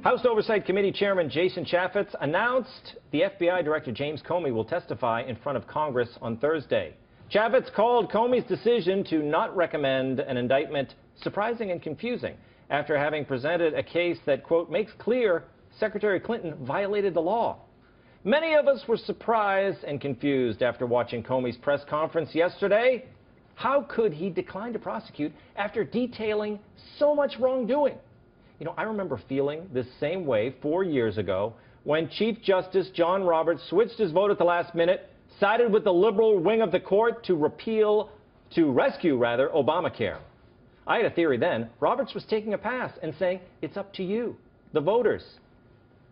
House Oversight Committee Chairman Jason Chaffetz announced the FBI Director James Comey will testify in front of Congress on Thursday. Chaffetz called Comey's decision to not recommend an indictment surprising and confusing after having presented a case that, quote, makes clear Secretary Clinton violated the law. Many of us were surprised and confused after watching Comey's press conference yesterday. How could he decline to prosecute after detailing so much wrongdoing? You know, I remember feeling this same way 4 years ago when Chief Justice John Roberts switched his vote at the last minute, sided with the liberal wing of the court to rescue Obamacare. I had a theory then. Roberts was taking a pass and saying, it's up to you, the voters.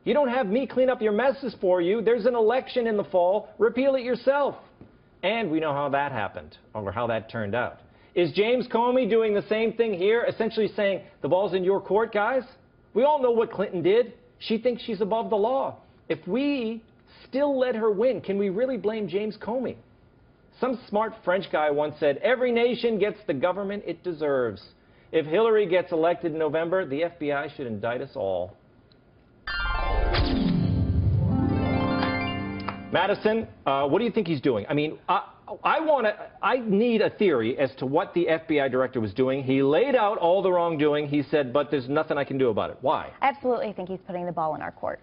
You don't have me clean up your messes for you. There's an election in the fall. Repeal it yourself. And we know how that happened, or how that turned out. Is James Comey doing the same thing here, essentially saying, the ball's in your court, guys? We all know what Clinton did. She thinks she's above the law. If we still let her win, can we really blame James Comey? Some smart French guy once said, every nation gets the government it deserves. If Hillary gets elected in November, the FBI should indict us all. Madison, what do you think he's doing? I mean, I need a theory as to what the FBI director was doing. He laid out all the wrongdoing. He said, but there's nothing I can do about it. Why? I absolutely think he's putting the ball in our court.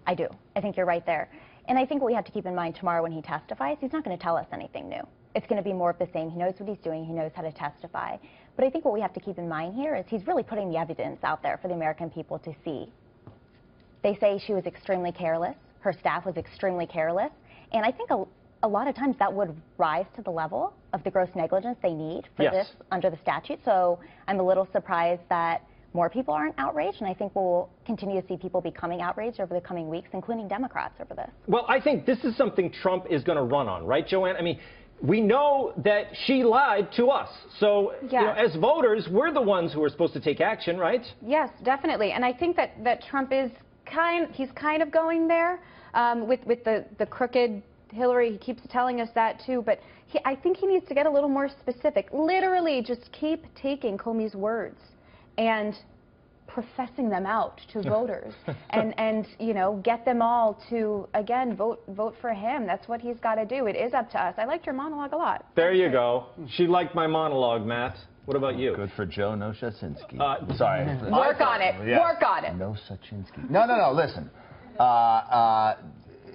I do. I think you're right there. And I think what we have to keep in mind tomorrow when he testifies, he's not going to tell us anything new. It's going to be more of the same. He knows what he's doing. He knows how to testify. But I think what we have to keep in mind here is he's really putting the evidence out there for the American people to see. They say she was extremely careless. Her staff was extremely careless. And I think a lot of times that would rise to the level of the gross negligence they need for this under the statute. So I'm a little surprised that more people aren't outraged, and I think we'll continue to see people becoming outraged over the coming weeks, including Democrats, over this. Well, I think this is something Trump is going to run on, right, Joanne? I mean, we know that she lied to us. So, you know, as voters, we're the ones who are supposed to take action, right? Yes, definitely. And I think that Trump is he's kind of going there with the crooked Hillary. He keeps telling us that too, but I think he needs to get a little more specific. Literally just keep taking Comey's words and professing them out to voters and you know, get them all to, again, vote for him. That's what he's got to do. It is up to us. I liked your monologue a lot. There you go. She liked my monologue, Matt. What about you? Good for Joe Noshaczynski. Sorry. Work on it. Yeah. Work on it. Noshaczynski. No. Listen.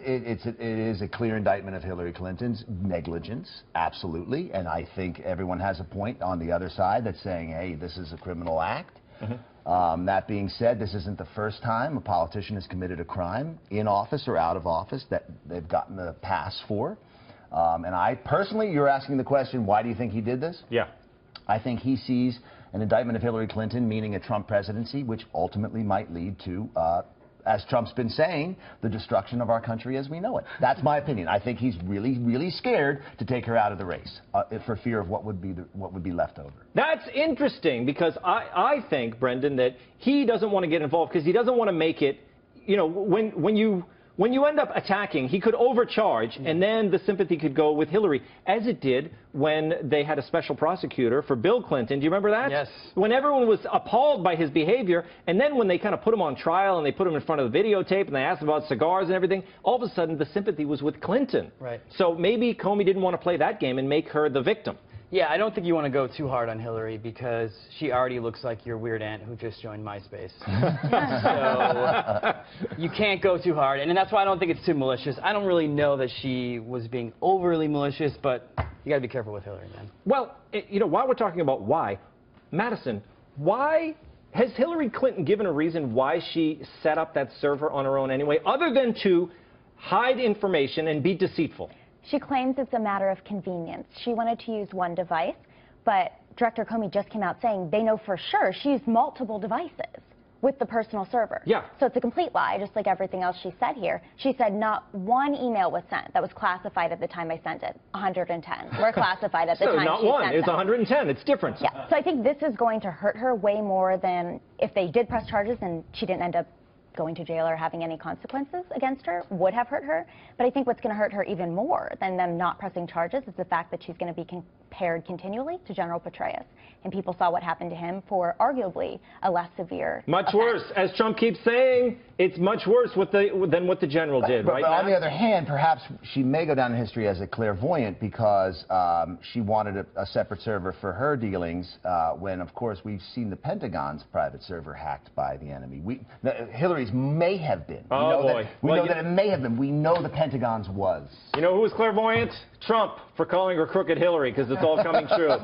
It is a clear indictment of Hillary Clinton's negligence, absolutely. And I think everyone has a point on the other side that's saying, hey, this is a criminal act. That being said, this isn't the first time a politician has committed a crime in office or out of office that they've gotten a pass for. And I personally, you're asking the question, why do you think he did this? Yeah. I think he sees an indictment of Hillary Clinton, meaning a Trump presidency, which ultimately might lead to, as Trump's been saying, the destruction of our country as we know it. That's my opinion. I think he's really, really scared to take her out of the race for fear of what would be left over. That's interesting because I think, Brendan, that he doesn't want to get involved because he doesn't want to make it, you know, when you end up attacking, he could overcharge, and then the sympathy could go with Hillary, as it did when they had a special prosecutor for Bill Clinton. Do you remember that? Yes. When everyone was appalled by his behavior, and then when they kind of put him on trial and they put him in front of the videotape and they asked about cigars and everything, all of a sudden the sympathy was with Clinton. Right. So maybe Comey didn't want to play that game and make her the victim. Yeah, I don't think you want to go too hard on Hillary because she already looks like your weird aunt who just joined MySpace. So you can't go too hard, and that's why I don't think it's too malicious. I don't really know that she was being overly malicious, but you got to be careful with Hillary, man. Well, you know, while we're talking about why, Madison, why has Hillary Clinton given a reason why she set up that server on her own anyway, other than to hide information and be deceitful? She claims it's a matter of convenience. She wanted to use one device, but Director Comey just came out saying they know for sure she used multiple devices with the personal server. Yeah. So it's a complete lie, just like everything else she said here. She said not one email was sent that was classified at the time I sent it. 110 were classified at the time she sent not one, it's them. 110, it's different. Yeah, so I think this is going to hurt her way more than if they did press charges and she didn't end up going to jail or having any consequences against her would have hurt her. But I think what's going to hurt her even more than them not pressing charges is the fact that she's going to be compared continually to General Petraeus. And people saw what happened to him for arguably a less severe Much offense. worse. As Trump keeps saying, it's much worse than what the general did, right? But on the other hand, perhaps she may go down in history as a clairvoyant because she wanted a separate server for her dealings when, of course, we've seen the Pentagon's private server hacked by the enemy. Hillary's may have been. Oh, boy. We know that it may have been. We know the Pentagon's was. You know who was clairvoyant? Trump, for calling her crooked Hillary, because it's all coming true.